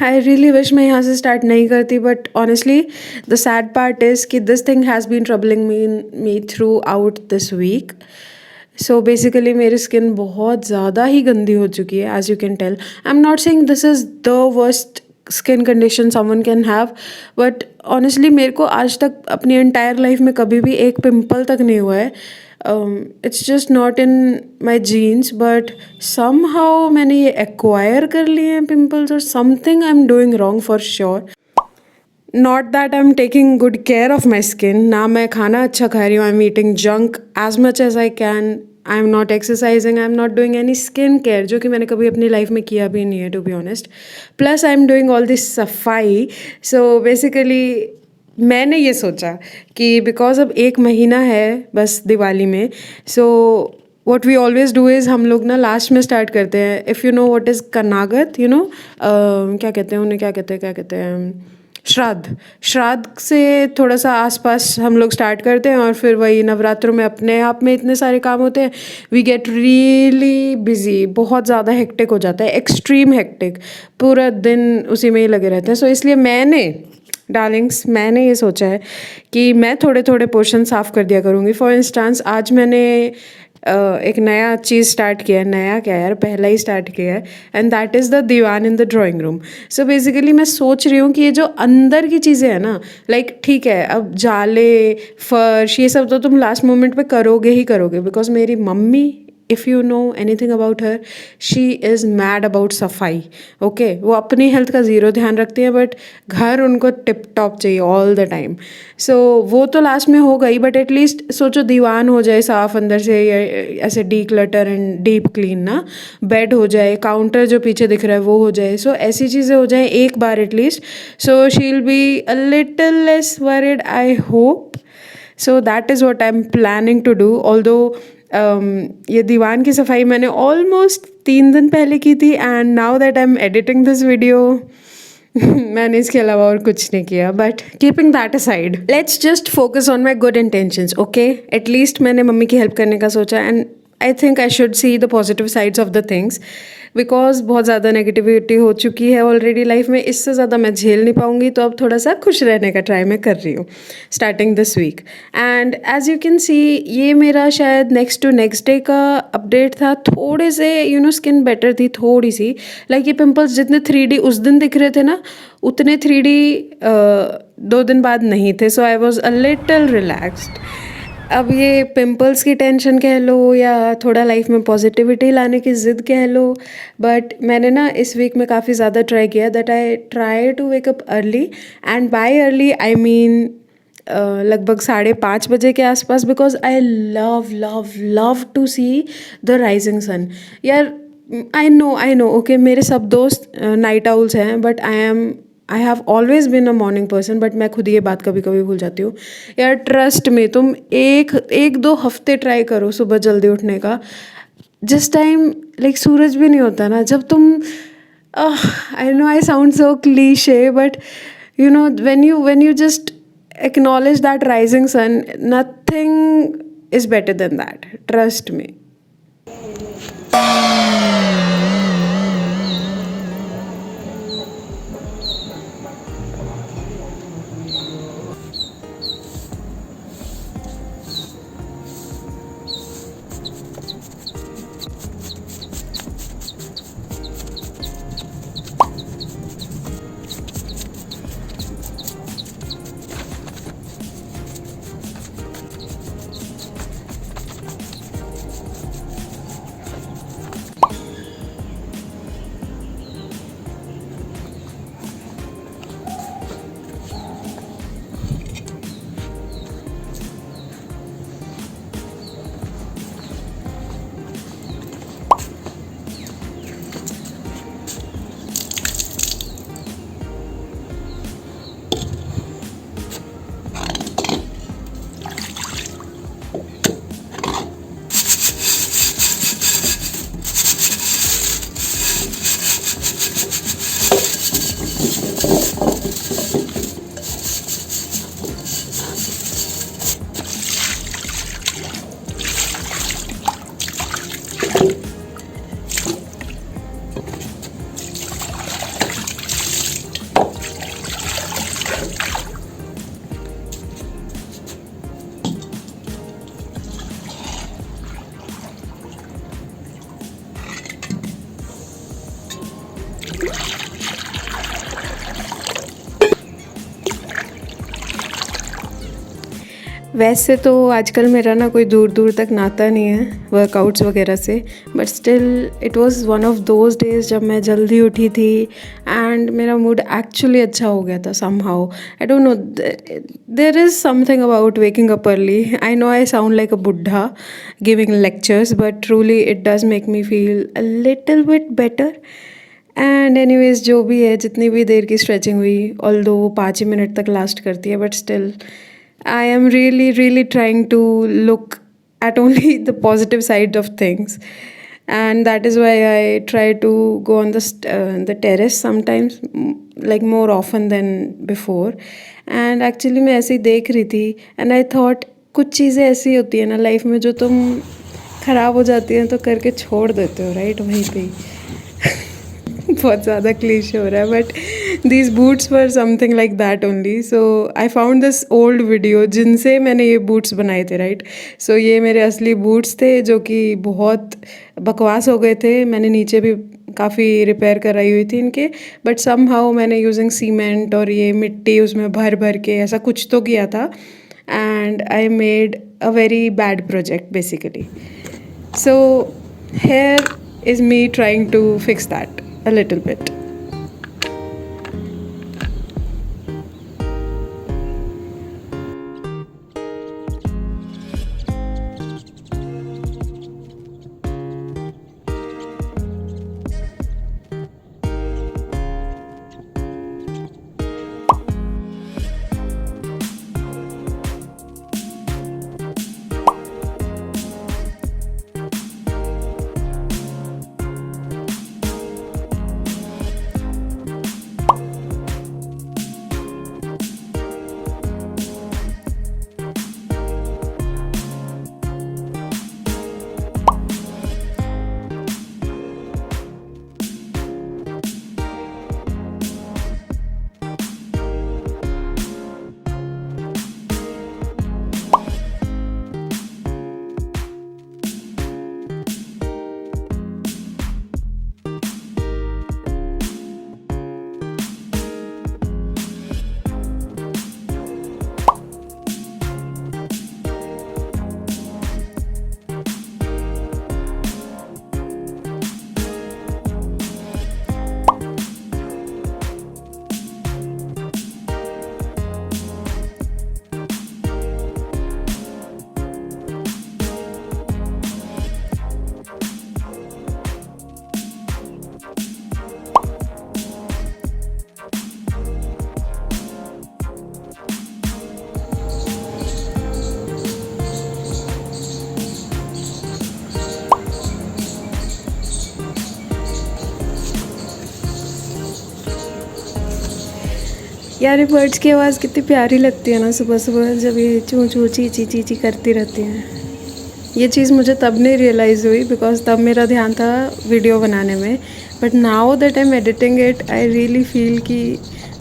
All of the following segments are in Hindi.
आई रियली विश मैं यहाँ से स्टार्ट नहीं करती, but honestly the sad part is कि this thing has been troubling me throughout this week. So basically मेरी स्किन बहुत ज़्यादा ही गंदी हो चुकी है, as you can tell. I am not saying this is the worst skin condition someone can have, but honestly मेरे को आज तक अपनी एंटायर लाइफ में कभी भी एक पिम्पल तक नहीं हुआ है. It's just not in my genes, but somehow मैंने ये एक्वायर कर लिए हैं पिम्पल्स, और something I am doing wrong for sure. Not that I am taking good care of my skin, ना मैं खाना अच्छा खा रही हूँ. I am eating junk as much as I can. I am not exercising, I am not doing any skin care, जो कि मैंने कभी अपनी लाइफ में किया भी नहीं है, to be honest. Plus I am doing all this सफाई. सो बेसिकली मैंने ये सोचा कि बिकॉज अब एक महीना है बस दिवाली में, so what we always do is हम लोग ना लास्ट में स्टार्ट करते हैं. If you know what is Kanagat, you know क्या कहते हैं उन्हें, क्या कहते हैं श्राद्ध. श्राद्ध से थोड़ा सा आसपास हम लोग स्टार्ट करते हैं, और फिर वही नवरात्रों में अपने आप में इतने सारे काम होते हैं. वी गेट रियली बिजी, बहुत ज़्यादा हेक्टिक हो जाता है, एक्सट्रीम हेक्टिक. पूरा दिन उसी में ही लगे रहते हैं. सो इसलिए मैंने ये सोचा है कि मैं थोड़े थोड़े पोर्शन साफ़ कर दिया करूँगी. फॉर इंस्टेंस आज मैंने एक नया चीज़ स्टार्ट किया है. नया क्या यार, पहला ही स्टार्ट किया है, and that is the diwan in the drawing room. So basically मैं सोच रही हूँ कि ये जो अंदर की चीज़ें हैं ना, लाइक ठीक है, अब जाले, फर्श, ये सब तो तुम लास्ट मोमेंट पे करोगे ही करोगे, बिकॉज मेरी mummy, if you know anything about her, she is mad about सफाई. ओके, वो अपनी हेल्थ का ज़ीरो ध्यान रखती है, बट घर उनको टिप टॉप चाहिए ऑल द टाइम. सो वो तो लास्ट में हो गई, बट एटलीस्ट सोचो दीवान हो जाए साफ़ अंदर से, ऐसे D clutter and deep clean ना. बेड हो जाए, काउंटर जो पीछे दिख रहा है वो हो जाए. सो ऐसी चीज़ें हो जाए एक बार at least, so she will be a little less worried, I hope. So that is what I am planning to do. Although ये दीवान की सफाई मैंने ऑलमोस्ट 3 दिन पहले की थी, and now that I am editing this video मैंने इसके अलावा और कुछ नहीं किया. But keeping that aside, let's just focus on my good intentions. Okay, at least मैंने मम्मी की हेल्प करने का सोचा, and I think I should see the positive sides of the things, because बहुत ज़्यादा नेगेटिविटी हो चुकी है ऑलरेडी लाइफ में. इससे ज़्यादा मैं झेल नहीं पाऊँगी, तो अब थोड़ा सा खुश रहने का ट्राई मैं कर रही हूँ starting this week. And as you can see, ये मेरा शायद नेक्स्ट टू नेक्स्ट डे का अपडेट था. थोड़े से स्किन बेटर थी थोड़ी सी. लाइक ये पिम्पल्स जितने 3D उस दिन दिख रहे थे ना, उतने 3D 2 दिन बाद नहीं थे. So I was a little relaxed. अब ये पिंपल्स की टेंशन कह लो, या थोड़ा लाइफ में पॉजिटिविटी लाने की ज़िद कह लो, बट मैंने ना इस वीक में काफ़ी ज़्यादा ट्राई किया that I try to wake up early. And by early I mean लगभग 5:30 बजे के आसपास, because I love love love to see the rising sun. यार आई नो ओके, मेरे सब दोस्त नाइट आउल्स हैं, but I have always been a morning person, but मैं खुद ये बात कभी कभी भूल जाती हूँ. यार ट्रस्ट में, तुम एक दो हफ्ते ट्राई करो सुबह जल्दी उठने का. जिस टाइम लाइक सूरज भी नहीं होता ना, जब तुम, आई know I sound so cliché, but when you just acknowledge that rising sun, nothing is better than that, trust me. वैसे तो आजकल मेरा ना कोई दूर दूर तक नाता नहीं है वर्कआउट्स वगैरह से, but still it was one of those days जब मैं जल्दी उठी थी एंड मेरा मूड एक्चुअली अच्छा हो गया था somehow. I don't know, there is something about waking up early. I know I sound like a budha giving lectures, but truly it does make me feel a little bit better. And anyways जो भी है, जितनी भी देर की स्ट्रेचिंग हुई, ऑल्दो वो 5 ही मिनट तक लास्ट करती है, but still I am really trying to look at only the positive side of things, and that is why I try to go on the terrace sometimes, like more often than before. And actually मैं ऐसे ही देख रही थी and I thought कुछ चीज़ें ऐसी होती है ना लाइफ में जो तुम ख़राब हो जाती हैं तो करके छोड़ देते हो, राइट, वहीं पे ही. बहुत ज़्यादा क्लीशे हो रहा है, but these boots were something like that only. So I found this old video जिनसे मैंने ये बूट्स बनाए थे, राइट. सो ये मेरे असली बूट्स थे जो कि बहुत बकवास हो गए थे. मैंने नीचे भी काफ़ी रिपेयर कराई हुई थी इनके, बट समहाउ मैंने यूजिंग सीमेंट और ये मिट्टी उसमें भर भर के ऐसा कुछ तो किया था, and I made a very bad project basically. So here is me trying to fix that a little bit. यार ये बर्ड्स की आवाज़ कितनी प्यारी लगती है ना सुबह सुबह, जब ये चूँ चूँ ची ची करती रहती हैं. ये चीज़ मुझे तब नहीं रियलाइज़ हुई बिकॉज तब मेरा ध्यान था वीडियो बनाने में, but now that I am editing it I really feel कि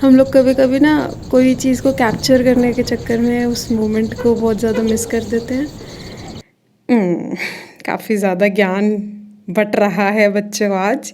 हम लोग कभी कभी ना कोई चीज़ को कैप्चर करने के चक्कर में उस मोमेंट को बहुत ज़्यादा मिस कर देते हैं. काफ़ी ज़्यादा ज्ञान बट रहा है बच्चों आज.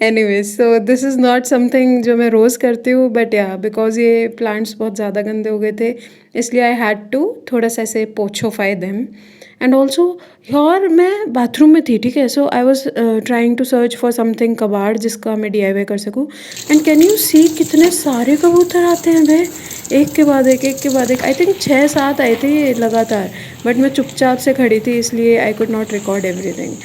Anyway, so this is not something जो मैं रोज़ करती हूँ, बट या बिकॉज ये प्लांट्स बहुत ज़्यादा गंदे हो गए थे, इसलिए आई हैड टू थोड़ा सा ऐसे पोछोफाई देम. एंड ऑल्सो यार मैं बाथरूम में थी, ठीक है, so I was trying to search for something कबाड़ जिसका मैं DIY कर सकूँ. एंड कैन यू सी कितने सारे कबूतर आते हैं भाई, एक के बाद एक. आई थिंक 6-7 आए थे ये लगातार, बट मैं चुपचाप से खड़ी थी इसलिए I could not record everything.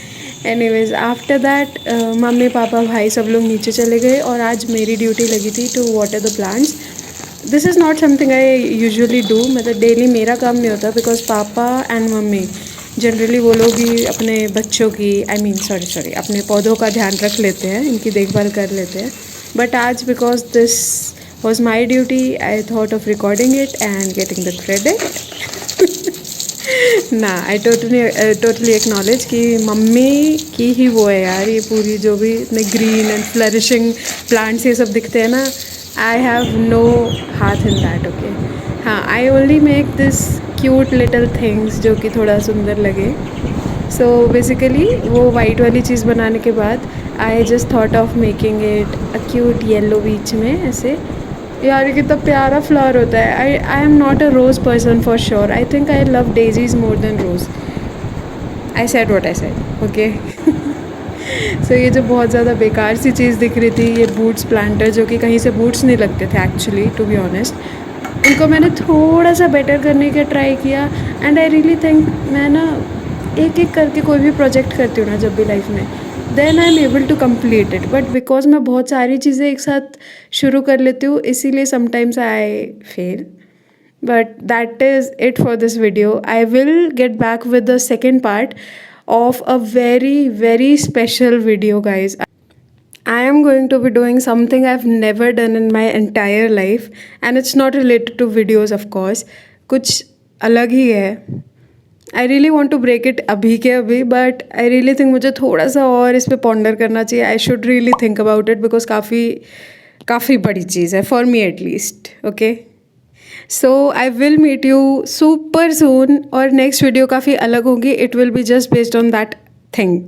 Anyways after that mummy papa भाई सब लोग नीचे चले गए और आज मेरी ड्यूटी लगी थी to water the plants. This is not something I usually do, मतलब डेली मेरा काम नहीं होता बिकॉज पापा एंड मम्मी जनरली वो लोग ही अपने बच्चों की सॉरी अपने पौधों का ध्यान रख लेते हैं, इनकी देखभाल कर लेते हैं. बट आज because this was my duty I thought of recording it and getting the credit. ना आई टोटली एक्नॉलेज कि मम्मी की ही वो है यार, ये पूरी जो भी इतने ग्रीन एंड फ्लरिशिंग प्लांट्स ये सब दिखते हैं ना, आई हैव नो हाथ इन दैट. ओके, हाँ, I only make this cute little things जो कि थोड़ा सुंदर लगे. सो बेसिकली वो वाइट वाली चीज़ बनाने के बाद I just thought of making it a cute yellow बीच में ऐसे यार ये कितना प्यारा फ्लावर होता है. I am not a rose person for sure. I think I love daisies more than rose. I said what I said. Okay. So ये जो बहुत ज़्यादा बेकार सी चीज़ दिख रही थी, ये बूट्स प्लांटर, जो कि कहीं से बूट्स नहीं लगते थे एक्चुअली, टू बी ऑनेस्ट. उनको मैंने थोड़ा सा बेटर करने का ट्राई किया. एंड आई रियली थिंक मैं ना एक एक करके कोई भी प्रोजेक्ट करती हूँ ना जब भी लाइफ में, then I am able to complete it. But because मैं बहुत सारी चीज़ें एक साथ शुरू कर लेती हूँ, इसीलिए sometimes I fail. But that is it for this video. I will get back with the second part of a very, very special video, guys. I am going to be doing something I've never done in my entire life, and it's not related to videos, of course. कुछ अलग ही है. I really want to break it अभी के अभी, but I really think मुझे थोड़ा सा और इस पे ponder करना चाहिए. I should really think about it because काफ़ी बड़ी चीज़ है, for me at least. Okay. So I will meet you super soon. और नेक्स्ट वीडियो काफ़ी अलग होगी. It will be just based on that thing.